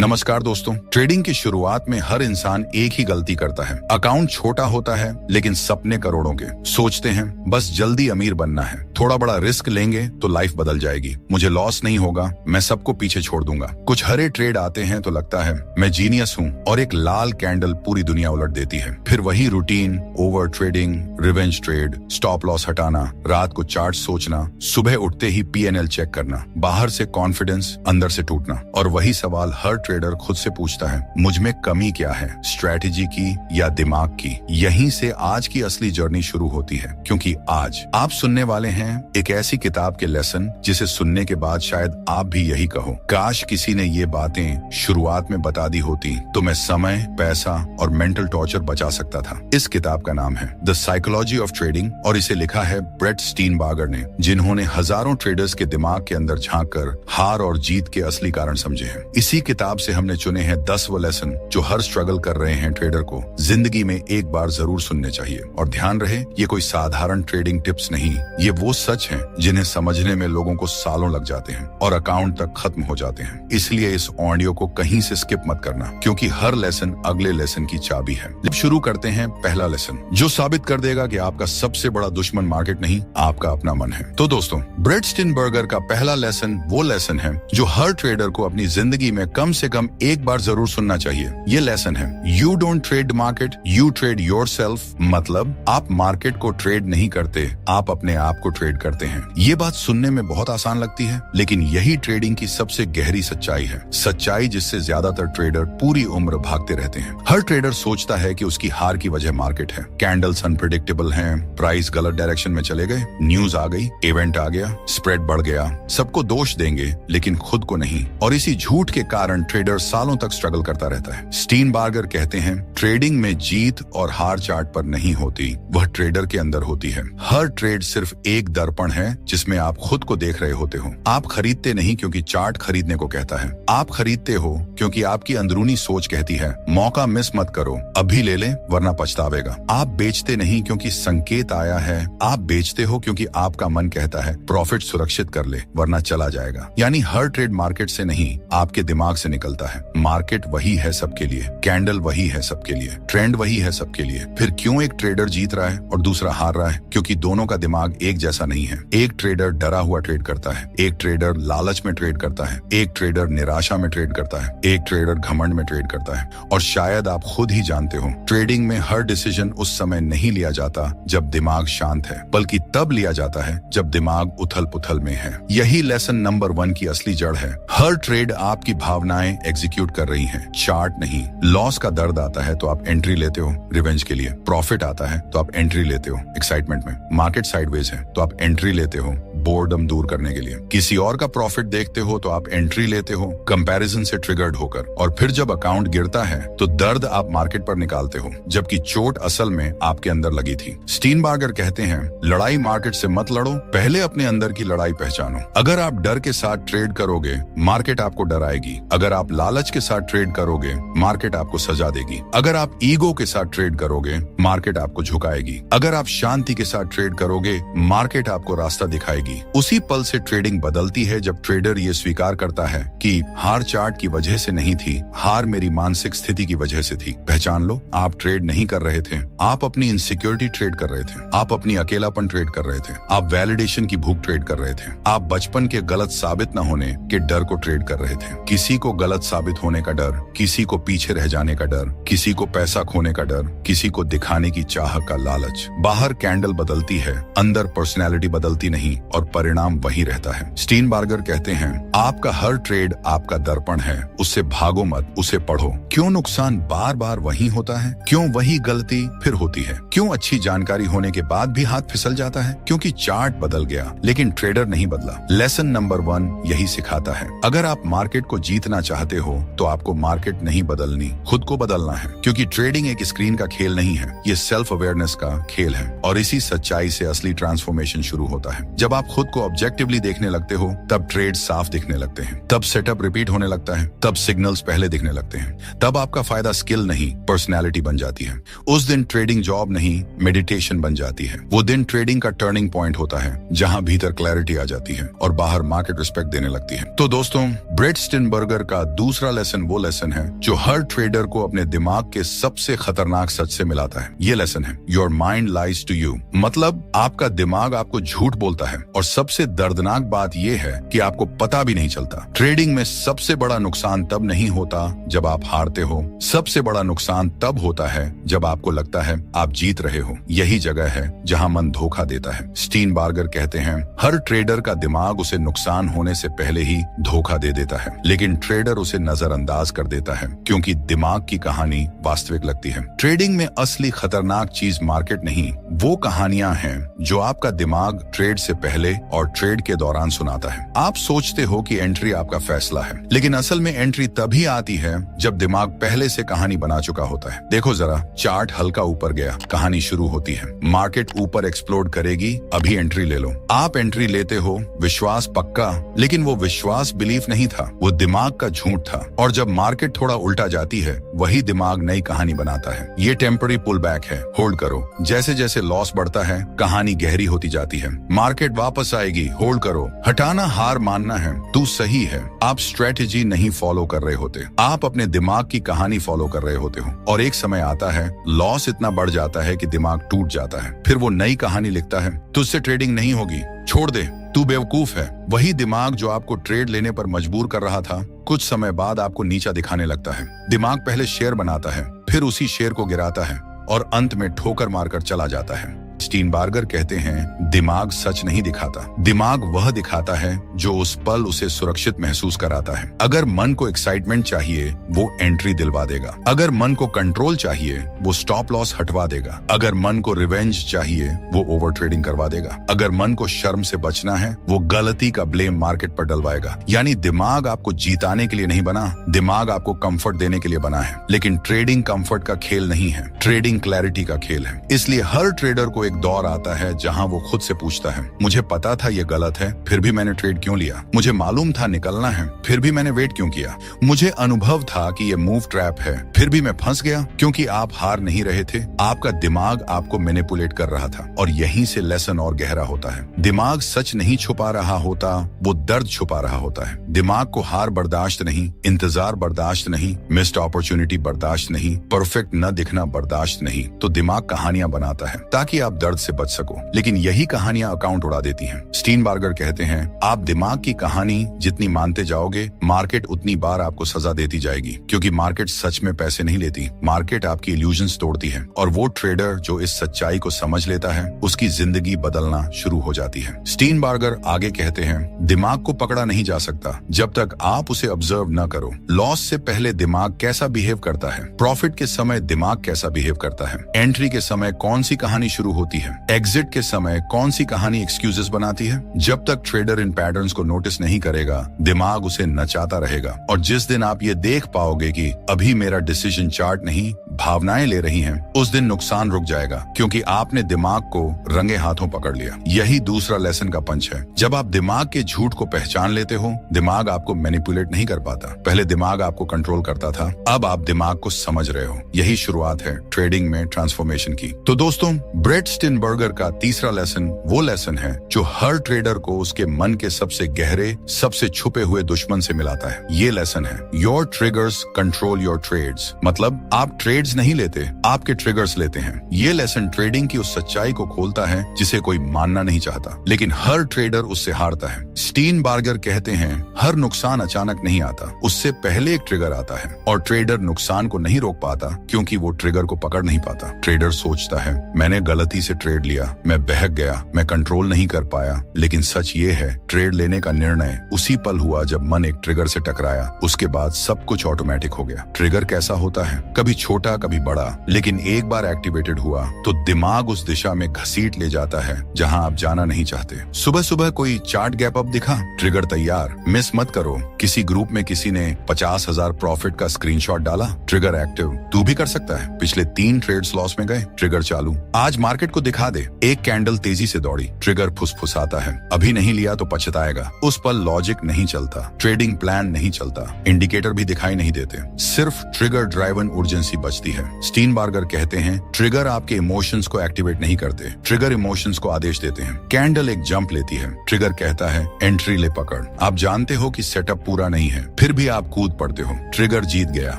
नमस्कार दोस्तों, ट्रेडिंग की शुरुआत में हर इंसान एक ही गलती करता है। अकाउंट छोटा होता है लेकिन सपने करोड़ों के। सोचते हैं बस जल्दी अमीर बनना है, थोड़ा बड़ा रिस्क लेंगे तो लाइफ बदल जाएगी, मुझे लॉस नहीं होगा, मैं सबको पीछे छोड़ दूंगा। कुछ हरे ट्रेड आते हैं तो लगता है मैं जीनियस हूँ और एक लाल कैंडल पूरी दुनिया उलट देती है। फिर वही routine, over trading, revenge trade, stop loss हटाना, रात को चार्ट सोचना, सुबह उठते ही PNL चेक करना, बाहर से कॉन्फिडेंस, अंदर से टूटना। और वही सवाल हर ट्रेडर खुद से पूछता है, मुझ में कमी क्या है, स्ट्रेटेजी की या दिमाग की? यहीं से आज की असली जर्नी शुरू होती है, क्योंकि आज आप सुनने वाले हैं एक ऐसी किताब के लेसन जिसे सुनने के बाद शायद आप भी यही कहो, काश किसी ने ये बातें शुरुआत में बता दी होती तो मैं समय, पैसा और मेंटल टॉर्चर बचा सकता था। इस किताब का नाम है द साइकोलॉजी ऑफ ट्रेडिंग और इसे लिखा है ब्रेट स्टीनबार्गर ने, जिन्होंने हजारों ट्रेडर्स के दिमाग के अंदर झांक कर हार और जीत के असली कारण समझे हैं। इसी किताब से हमने चुने हैं 10 वो लेसन जो हर स्ट्रगल कर रहे हैं ट्रेडर को जिंदगी में एक बार जरूर सुनने चाहिए। और ध्यान रहे, ये कोई साधारण ट्रेडिंग टिप्स नहीं, ये वो सच हैं जिन्हें समझने में लोगों को सालों लग जाते हैं और अकाउंट तक खत्म हो जाते हैं। इसलिए इस ऑडियो को कहीं से स्किप मत करना, क्योंकि हर लेसन अगले लेसन की चाबी है। अब शुरू करते हैं पहला लेसन, जो साबित कर देगा कि आपका सबसे बड़ा दुश्मन मार्केट नहीं, आपका अपना मन है। तो दोस्तों, ब्रेट स्टीनबर्गर का पहला लेसन वो लेसन है जो हर ट्रेडर को अपनी जिंदगी में कम से कम एक बार जरूर सुनना चाहिए। ये लेसन है, you don't trade market, you trade yourself. मतलब आप मार्केट को ट्रेड नहीं करते, आप अपने आप को ट्रेड करते हैं। ये बात सुनने में बहुत आसान लगती है, लेकिन यही ट्रेडिंग की सबसे गहरी सच्चाई है, सच्चाई जिससे ज्यादातर ट्रेडर पूरी उम्र भागते रहते हैं। हर ट्रेडर सोचता है कि उसकी हार की वजह मार्केट है, कैंडल्स अनप्रेडिक्टेबल हैं, प्राइस गलत डायरेक्शन में चले गए, न्यूज आ गई, इवेंट आ गया, स्प्रेड बढ़ गया, सबको दोष देंगे लेकिन खुद को नहीं। और इसी झूठ के कारण ट्रेडर सालों तक स्ट्रगल करता रहता है। स्टीनबार्गर कहते हैं, ट्रेडिंग में जीत और हार चार्ट पर नहीं होती, वह ट्रेडर के अंदर होती है। हर ट्रेड सिर्फ एक दर्पण है जिसमें आप खुद को देख रहे होते हो। आप खरीदते नहीं क्योंकि चार्ट खरीदने को कहता है, आप खरीदते हो क्योंकि आपकी अंदरूनी सोच कहती है मौका मिस मत करो, अभी ले ले वरना पछतावेगा। आप बेचते नहीं क्योंकि संकेत आया है, आप बेचते हो क्योंकि आपका मन कहता है प्रॉफिट सुरक्षित कर ले वरना चला जाएगा। यानी हर ट्रेड मार्केट से नहीं, आपके दिमाग से निकलता है। मार्केट वही है सबके लिए, कैंडल वही है सबके लिए, ट्रेंड वही है सबके लिए। फिर क्यों एक ट्रेडर जीत रहा है और दूसरा हार रहा है? क्योंकि दोनों का दिमाग एक जैसा नहीं है। एक ट्रेडर डरा हुआ ट्रेड करता है, एक ट्रेडर लालच में ट्रेड करता है, एक ट्रेडर निराशा में ट्रेड करता है, एक ट्रेडर घमंड में ट्रेड करता है। और शायद आप खुद ही जानते हो, ट्रेडिंग में हर डिसीजन उस समय नहीं लिया जाता जब दिमाग शांत है, बल्कि तब लिया जाता है जब दिमाग उथल पुथल में है। यही लेसन नंबर 1 की असली जड़ है। हर ट्रेड आपकी भावनाएं एग्जीक्यूट कर रही हैं, चार्ट नहीं। लॉस का दर्द आता है तो आप एंट्री लेते हो रिवेंज के लिए, प्रॉफिट आता है तो आप एंट्री लेते हो एक्साइटमेंट में, मार्केट साइडवेज है तो आप एंट्री लेते हो बोर्डम दूर करने के लिए, किसी और का प्रॉफिट देखते हो तो आप एंट्री लेते हो कंपैरिजन से ट्रिगर्ड होकर। और फिर जब अकाउंट गिरता है तो दर्द आप मार्केट पर निकालते हो, जबकि चोट असल में आपके अंदर लगी थी। स्टीनबार्गर कहते हैं, लड़ाई मार्केट से मत लड़ो, पहले अपने अंदर की लड़ाई पहचानो। अगर आप डर के साथ ट्रेड करोगे, मार्केट आपको डराएगी। अगर आप लालच के साथ ट्रेड करोगे, मार्केट आपको सजा देगी। अगर आप ईगो के साथ ट्रेड करोगे, मार्केट आपको झुकाएगी। अगर आप शांति के साथ ट्रेड करोगे, मार्केट आपको रास्ता दिखाएगी। उसी पल से ट्रेडिंग बदलती है जब ट्रेडर ये स्वीकार करता है कि हार चार्ट की वजह से नहीं थी, हार मेरी मानसिक स्थिति की वजह से थी। पहचान लो, आप ट्रेड नहीं कर रहे थे, आप अपनी इनसिक्योरिटी ट्रेड कर रहे थे, आप अपनी अकेलापन ट्रेड कर रहे थे, आप वैलिडेशन की भूख ट्रेड कर रहे थे, आप बचपन के गलत साबित न होने के डर को ट्रेड कर रहे थे। किसी को गलत साबित होने का डर, किसी को पीछे रह जाने का डर, किसी को पैसा खोने का डर, किसी को दिखाने की चाह का लालच। बाहर कैंडल बदलती है, अंदर पर्सनैलिटी बदलती नहीं और परिणाम वही रहता है। स्टीनबार्गर कहते हैं, आपका हर ट्रेड आपका दर्पण है, उससे भागो मत, उसे पढ़ो। क्यों नुकसान बार बार वही होता है? क्यों वही गलती फिर होती है? क्यों अच्छी जानकारी होने के बाद भी हाथ फिसल जाता है? क्योंकि चार्ट बदल गया लेकिन ट्रेडर नहीं बदला। लेसन नंबर 1 यही सिखाता है। अगर आप मार्केट को जीतना चाहते हो तो आपको मार्केट नहीं बदलनी, खुद को बदलना है। क्योंकि ट्रेडिंग एक स्क्रीन का खेल नहीं है, ये सेल्फ अवेयरनेस का खेल है। और इसी सच्चाई से असली ट्रांसफॉर्मेशन शुरू होता है। जब आप आप खुद को ऑब्जेक्टिवली देखने लगते हो तब ट्रेड साफ दिखने लगते हैं, तब सेटअप रिपीट होने लगता है, तब सिग्नल्स पहले दिखने लगते हैं, तब आपका फायदा स्किल नहीं पर्सनैलिटी बन जाती है। उस दिन ट्रेडिंग जॉब नहीं मेडिटेशन बन जाती है। वो दिन ट्रेडिंग का टर्निंग पॉइंट होता है जहां भीतर क्लैरिटी आ जाती है और बाहर मार्केट रिस्पेक्ट देने लगती है। तो दोस्तों, ब्रेट स्टिनबर्गर का दूसरा लेसन वो लेसन है जो हर ट्रेडर को अपने दिमाग के सबसे खतरनाक सच से मिलाता है। ये लेसन है your mind lies to you, मतलब आपका दिमाग आपको झूठ बोलता है। और सबसे दर्दनाक बात यह है कि आपको पता भी नहीं चलता। ट्रेडिंग में सबसे बड़ा नुकसान तब नहीं होता जब आप हारते हो, सबसे बड़ा नुकसान तब होता है जब आपको लगता है आप जीत रहे हो। यही जगह है जहां मन धोखा देता है। स्टीनबार्गर कहते हैं हर ट्रेडर का दिमाग उसे नुकसान होने से पहले ही धोखा दे देता है, लेकिन ट्रेडर उसे नजरअंदाज कर देता है क्योंकि दिमाग की कहानी वास्तविक लगती है। ट्रेडिंग में असली खतरनाक चीज मार्केट नहीं, वो कहानियां हैं जो आपका दिमाग ट्रेड से पहले और ट्रेड के दौरान सुनाता है। आप सोचते हो कि एंट्री आपका फैसला है, लेकिन असल में एंट्री तभी आती है जब दिमाग पहले से कहानी बना चुका होता है। देखो जरा, चार्ट हल्का ऊपर गया, कहानी शुरू होती है। मार्केट ऊपर एक्सप्लोड करेगी, अभी एंट्री ले लो। आप एंट्री लेते हो, विश्वास पक्का, लेकिन वो विश्वास बिलीफ नहीं था, वो दिमाग का झूठ था। और जब मार्केट थोड़ा उल्टा जाती है, वही दिमाग नई कहानी बनाता है। ये टेम्पररी पुल बैक है, होल्ड करो। जैसे जैसे लॉस बढ़ता है, कहानी गहरी होती जाती है। मार्केट वापस आएगी, होल्ड करो। हटाना हार मानना है, तू सही है। आप स्ट्रेटेजी नहीं फॉलो कर रहे होते, आप अपने दिमाग की कहानी फॉलो कर रहे होते हो। और एक समय आता है, लॉस इतना बढ़ जाता है कि दिमाग टूट जाता है। फिर वो नई कहानी लिखता है, तुझसे ट्रेडिंग नहीं होगी, छोड़ दे, तू बेवकूफ है। वही दिमाग जो आपको ट्रेड लेने पर मजबूर कर रहा था, कुछ समय बाद आपको नीचा दिखाने लगता है। दिमाग पहले शेयर बनाता है, फिर उसी शेयर को गिराता है और अंत में ठोकर मारकर चला जाता है। स्टीनबार्गर कहते हैं दिमाग सच नहीं दिखाता, दिमाग वह दिखाता है जो उस पल उसे सुरक्षित महसूस कराता है। अगर मन को एक्साइटमेंट चाहिए, वो एंट्री दिलवा देगा। अगर मन को कंट्रोल चाहिए, वो स्टॉप लॉस हटवा देगा। अगर मन को रिवेंज चाहिए, वो ओवर ट्रेडिंग करवा देगा। अगर मन को शर्म से बचना है, वो गलती का ब्लेम मार्केट पर डलवाएगा। यानी दिमाग आपको जीताने के लिए नहीं बना, दिमाग आपको कंफर्ट देने के लिए बना है। लेकिन ट्रेडिंग कंफर्ट का खेल नहीं है, ट्रेडिंग क्लैरिटी का खेल है। इसलिए हर ट्रेडर को एक दौर आता है जहां वो खुद से पूछता है, मुझे पता था ये गलत है, फिर भी मैंने ट्रेड क्यों लिया? मुझे मालूम था निकलना है, फिर भी मैंने वेट क्यों किया? मुझे अनुभव था कि ये मूव ट्रैप है, फिर भी मैं फंस गया। क्योंकि आप हार नहीं रहे थे, आपका दिमाग आपको मैनिपुलेट कर रहा था। और यहीं से लेसन और गहरा होता है। दिमाग सच नहीं छुपा रहा होता, वो दर्द छुपा रहा होता है। दिमाग को हार बर्दाश्त नहीं, इंतजार बर्दाश्त नहीं, मिस्ड अपॉर्चुनिटी बर्दाश्त नहीं, परफेक्ट न दिखना बर्दाश्त नहीं। तो दिमाग कहानियां बनाता है ताकि आप दर्द से बच सको, लेकिन यही कहानियां अकाउंट उड़ा देती हैं। स्टीनबार्गर कहते हैं आप दिमाग की कहानी जितनी मानते जाओगे, मार्केट उतनी बार आपको सजा देती जाएगी। क्योंकि मार्केट सच में पैसे नहीं लेती, मार्केट आपकी इल्यूजन्स तोड़ती है। और वो ट्रेडर जो इस सच्चाई को समझ लेता है, उसकी जिंदगी बदलना शुरू हो जाती है। स्टीनबार्गर आगे कहते हैं दिमाग को पकड़ा नहीं जा सकता जब तक आप उसे ऑब्जर्व न करो। लॉस से पहले दिमाग कैसा बिहेव करता है, प्रॉफिट के समय दिमाग कैसा बिहेव करता है, एंट्री के समय कौन सी कहानी शुरू होती है, एग्जिट के समय कौन सी कहानी एक्सक्यूजेस बनाती है। जब तक ट्रेडर इन पैटर्न्स को नोटिस नहीं करेगा, दिमाग उसे नचाता रहेगा। और जिस दिन आप ये देख पाओगे कि अभी मेरा डिसीजन चार्ट नहीं, भावनाएं ले रही हैं, उस दिन नुकसान रुक जाएगा, क्योंकि आपने दिमाग को रंगे हाथों पकड़ लिया। यही दूसरा लेसन का पंच है। जब आप दिमाग के झूठ को पहचान लेते हो, दिमाग आपको मैनिपुलेट नहीं कर पाता। पहले दिमाग आपको कंट्रोल करता था, अब आप दिमाग को समझ रहे हो। यही शुरुआत है ट्रेडिंग में ट्रांसफॉर्मेशन की। तो दोस्तों, ब्रेट स्टिनबर्गर का तीसरा लेसन वो लेसन है जो हर ट्रेडर को उसके मन के सबसे गहरे, सबसे छुपे हुए दुश्मन से मिलाता है। ये लेसन है your triggers control your trades, मतलब आप ट्रेड्स नहीं लेते, आपके ट्रिगर्स लेते हैं। ये लेसन ट्रेडिंग की उस सच्चाई को खोलता है जिसे कोई मानना नहीं चाहता, लेकिन हर ट्रेडर उससे हारता है। स्टीनबार्गर कहते हैं हर नुकसान अचानक नहीं आता, उससे पहले एक ट्रिगर आता है। और ट्रेडर नुकसान को नहीं रोक पाता क्योंकि वो ट्रिगर को पकड़ नहीं पाता। ट्रेडर सोचता है मैंने गलती से ट्रेड लिया, मैं बहक गया, मैं कंट्रोल नहीं कर पाया। लेकिन सच ये है, ट्रेड लेने का निर्णय उसी पल हुआ जब मन एक ट्रिगर से टकराया। उसके बाद सब कुछ ऑटोमेटिक हो गया। ट्रिगर कैसा होता है? कभी छोटा, छोटा कभी बड़ा, लेकिन एक बार एक्टिवेटेड हुआ तो दिमाग उस दिशा में घसीट ले जाता है जहां आप जाना नहीं चाहते। सुबह सुबह कोई चार्ट गैप अप दिखा, ट्रिगर तैयार, मिस मत करो। किसी ग्रुप में किसी ने 50,000 प्रॉफिट का स्क्रीनशॉट डाला, ट्रिगर एक्टिव, तू भी कर सकता है। पिछले 3 ट्रेड्स लॉस में गए, ट्रिगर चालू। आज मार्केट को दिखा दे, एक कैंडल तेजी से दौड़ी, ट्रिगर फुसफुसाता है, अभी नहीं लिया तो पछताएगा। उस पर लॉजिक नहीं चलता, ट्रेडिंग प्लान नहीं चलता, इंडिकेटर भी दिखाई नहीं देते, सिर्फ ट्रिगर ड्राइवन उर्जेंसी बचती है। स्टीनबार्गर कहते हैं ट्रिगर आपके इमोशंस को एक्टिवेट नहीं करते, ट्रिगर इमोशंस को आदेश देते हैं। कैंडल एक जंप लेती है, ट्रिगर कहता है एंट्री ले पकड़। आप जानते हो कि सेटअप पूरा नहीं है, फिर भी आप कूद पड़ते हो, ट्रिगर जीत गया,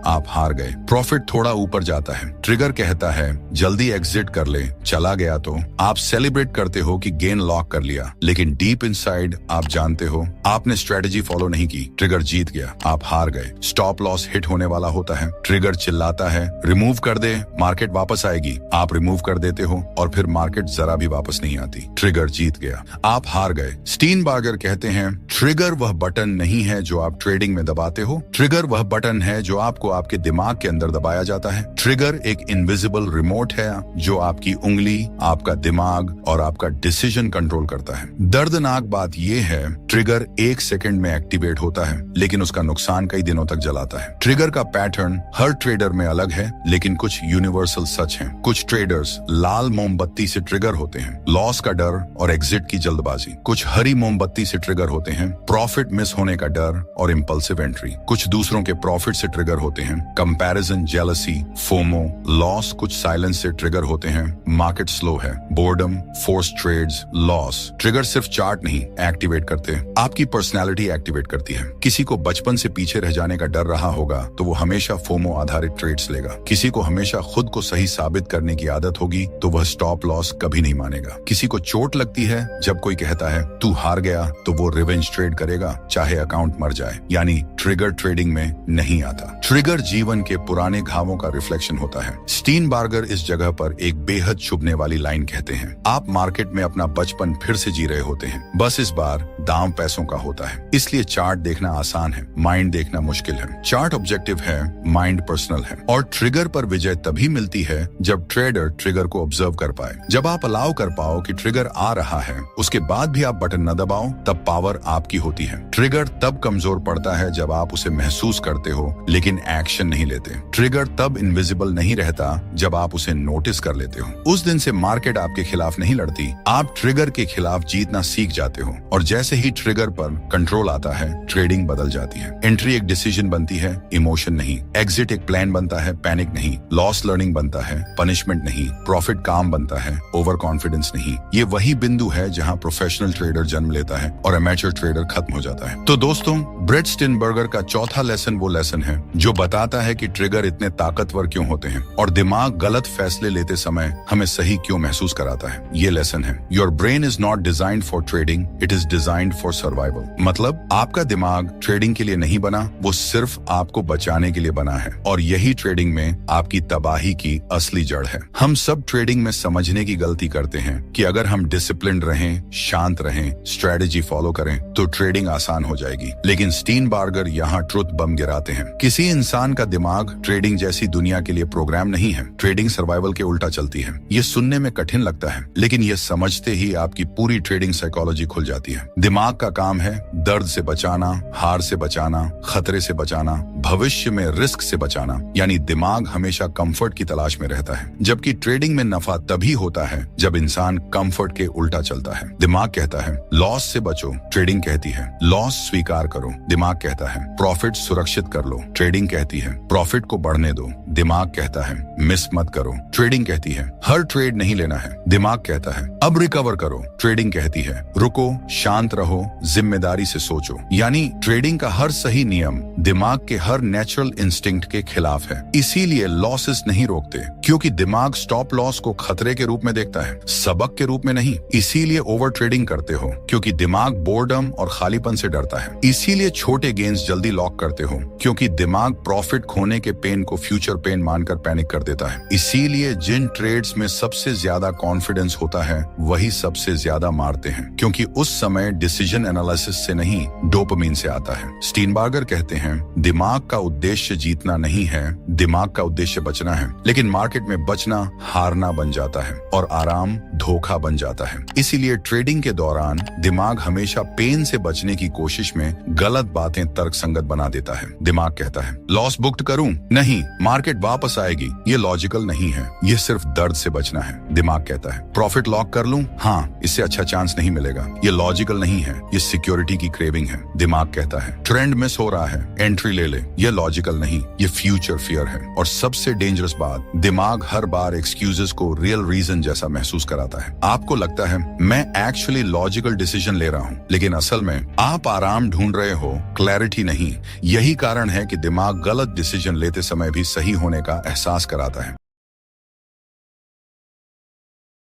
आप हार गए। प्रॉफिट थोड़ा ऊपर जाता है, ट्रिगर कहता है जल्दी एग्जिट कर ले, चला गया तो आप सेलिब्रेट करते हो कि गेन लॉक कर लिया, लेकिन डीप इनसाइड आप जानते हो आपने स्ट्रेटजी फॉलो नहीं की, ट्रिगर जीत गया, आप हार गए। स्टॉप लॉस हिट होने वाला होता है, ट्रिगर चिल्लाता है रिमूव कर दे, मार्केट वापस आएगी, आप रिमूव कर देते हो और फिर मार्केट जरा भी वापस नहीं आती, ट्रिगर जीत गया, आप हार गए। स्टीनबार्गर कहते हैं ट्रिगर वह बटन नहीं है जो आप ट्रेडिंग में दबाते हो, ट्रिगर वह बटन है जो आपको आपके दिमाग के अंदर दबाया जाता है। ट्रिगर एक इनविजिबल रिमोट है जो आपकी उंगली, आपका दिमाग और आपका डिसीजन कंट्रोल करता है। दर्दनाक बात यह है ट्रिगर 1 सेकंड में एक्टिवेट होता है, लेकिन उसका नुकसान कई दिनों तक जलाता है। ट्रिगर का पैटर्न हर ट्रेडर में अलग है, लेकिन कुछ यूनिवर्सल सच हैं। कुछ ट्रेडर्स लाल मोमबत्ती से ट्रिगर होते हैं, लॉस का डर और एग्जिट की जल्दबाजी। कुछ हरी मोमबत्ती से ट्रिगर होते हैं, प्रॉफिट मिस होने का डर और इंपल्सिव एंट्री। कुछ दूसरों के प्रॉफिट से ट्रिगर होते हैं, कंपैरिजन, जेलसी, फोमो, लॉस। कुछ साइलेंस से ट्रिगर होते हैं, मार्केट स्लो है, boredom, force trades, loss. Trigger सिर्फ चार्ट नहीं एक्टिवेट करते, आपकी पर्सनैलिटी एक्टिवेट करती है। किसी को बचपन से पीछे रह जाने का डर रहा होगा तो वो हमेशा फोमो आधारित ट्रेड्स लेगा। किसी को हमेशा खुद को सही साबित करने की आदत होगी तो वह स्टॉप लॉस कभी नहीं मानेगा। किसी को चोट लगती है जब कोई कहता है तू हार गया तो वो रिवेंज ट्रेड करेगा चाहे अकाउंट मर जाए, यानी ट्रिगर ट्रेडिंग में नहीं आता। ट्रिगर जीवन के पुराने घावों का रिफ्लेक्शन होता है। स्टीनबार्गर इस जगह पर एक बेहद चुभने वाली लाइन कहते हैं, आप मार्केट में अपना बचपन फिर से जी रहे होते हैं, बस इस बार दाम पैसों का होता है। इसलिए चार्ट देखना आसान है, माइंड देखना मुश्किल है। चार्ट ऑब्जेक्टिव है, माइंड पर्सनल है। और ट्रिगर पर विजय तभी मिलती है जब ट्रेडर ट्रिगर को ऑब्जर्व कर पाए। जब आप अलाउ कर पाओ कि ट्रिगर आ रहा है, उसके बाद भी आप बटन न दबाओ, तब पावर आपकी होती है। ट्रिगर तब कमजोर पड़ता है जब आप उसे महसूस करते हो लेकिन एक्शन नहीं लेते। ट्रिगर तब इनविजिबल नहीं रहता जब आप उसे नोटिस कर लेते हो। उस दिन से मार्केट आपके खिलाफ नहीं लड़ती, आप ट्रिगर के खिलाफ जीतना सीख जाते हो। और जैसे ही ट्रिगर पर कंट्रोल आता है, ट्रेडिंग बदल जाती है। एंट्री एक डिसीजन बनती है, इमोशन नहीं। एग्जिट एक प्लान बनता है, पैनिक नहीं। लॉस लर्निंग बनता है, पनिशमेंट नहीं। प्रॉफिट काम बनता है, ओवर कॉन्फिडेंस नहीं। ये वही बिंदु है जहां प्रोफेशनल ट्रेडर जन्म लेता है और एमेचर ट्रेडर खत्म हो जाता है। तो दोस्तों, ब्रेट स्टीनबर्गर का चौथा लेसन वो लेसन है जो बताता है कि ट्रिगर इतने ताकतवर क्यों होते हैं और दिमाग गलत फैसले लेते समय हमें सही क्यों महसूस कराता है। ये लेसन है, your brain is not designed for trading, it is designed for survival. मतलब आपका दिमाग ट्रेडिंग के लिए नहीं बना, वो सिर्फ आपको बचाने के लिए बना है। और यही ट्रेडिंग में आपकी तबाही की असली जड़ है। हम सब ट्रेडिंग में समझने की गलती करते हैं कि अगर हम डिसिप्लिन रहें, शांत रहें, स्ट्रेटेजी फॉलो करें तो ट्रेडिंग आसान हो जाएगी। लेकिन स्टीनबार्गर यहाँ ट्रुथ बम गिराते हैं। किसी इंसान का दिमाग ट्रेडिंग जैसी दुनिया के लिए प्रोग्राम नहीं है। ट्रेडिंग सर्वाइवल के उल्टा चलती है। ये सुनने में कठिन लगता है, लेकिन ये समझते ही आपकी पूरी ट्रेडिंग साइकोलॉजी खुल जाती है। दिमाग का काम है दर्द से बचाना, हार से बचाना, खतरे से बचाना, भविष्य में रिस्क से बचाना। यानी दिमाग हमेशा कंफर्ट की तलाश में रहता है, जबकि ट्रेडिंग में नफा तभी होता है जब इंसान कंफर्ट के उल्टा चलता है। दिमाग कहता है लॉस से बचो, ट्रेडिंग कहती है लॉस स्वीकार करो। दिमाग कहता है प्रॉफिट सुरक्षित कर लो, ट्रेडिंग कहती है प्रॉफिट को बढ़ने दो। दिमाग कहता है मिस मत करो, ट्रेडिंग कहती है हर ट्रेड नहीं लेना है। दिमाग कहता है अब रिकवर करो, ट्रेडिंग कहती है रुको, शांत रहो, जिम्मेदारी से सोचो। यानी ट्रेडिंग का हर सही नियम दिमाग के हर नेचुरल इंस्टिंक्ट के खिलाफ है। इसीलिए लॉसेस नहीं रोकते, क्योंकि दिमाग स्टॉप लॉस को खतरे के रूप में देखता है, सबक के रूप में नहीं। इसीलिए ओवर ट्रेडिंग करते हो, क्योंकि दिमाग बोर्डम और खालीपन से डरता है। इसीलिए छोटे गेन्स जल्दी लॉक करते हो, क्योंकि दिमाग प्रॉफिट खोने के पेन को फ्यूचर पेन मानकर पैनिक कर देता है। इसीलिए जिन ट्रेड्स में सबसे ज्यादा कॉन्फिडेंस होता है वही सबसे ज्यादा मारते हैं, क्योंकि उस समय डिसीजन एनालिसिस से नहीं डोपामिन से आता है। स्टीनबार्गर कहते हैं दिमाग का उद्देश्य जीतना नहीं है, दिमाग का उद्देश्य बचना है। लेकिन मार्केट में बचना हारना बन जाता है और आराम धोखा बन जाता है। इसीलिए ट्रेडिंग के दौरान दिमाग हमेशा पेन से बचने की कोशिश में गलत बातें तर्कसंगत बना देता है। दिमाग कहता है लॉस बुक्ड करूं? नहीं, मार्केट वापस आएगी। ये लॉजिकल नहीं है, ये सिर्फ दर्द से बचना है। दिमाग कहता है प्रॉफिट लॉक कर लूं? हाँ, इससे अच्छा चांस नहीं मिलेगा। ये लॉजिकल नहीं है, ये सिक्योरिटी की क्रेविंग है। दिमाग कहता है ट्रेंड मिस हो रहा है, एंट्री ले ले। ये लॉजिकल नहीं, ये फ्यूचर फियर है। और सबसे डेंजरस बात, दिमाग हर बार एक्सक्यूजेस को रियल रीजन जैसा महसूस कराता है। आपको लगता है मैं एक्चुअली लॉजिकल डिसीजन ले रहा हूँ, लेकिन असल में आप आराम ढूंढ रहे हो, क्लैरिटी नहीं। यही कारण है कि दिमाग गलत डिसीजन लेते समय भी सही होने का एहसास कराता है।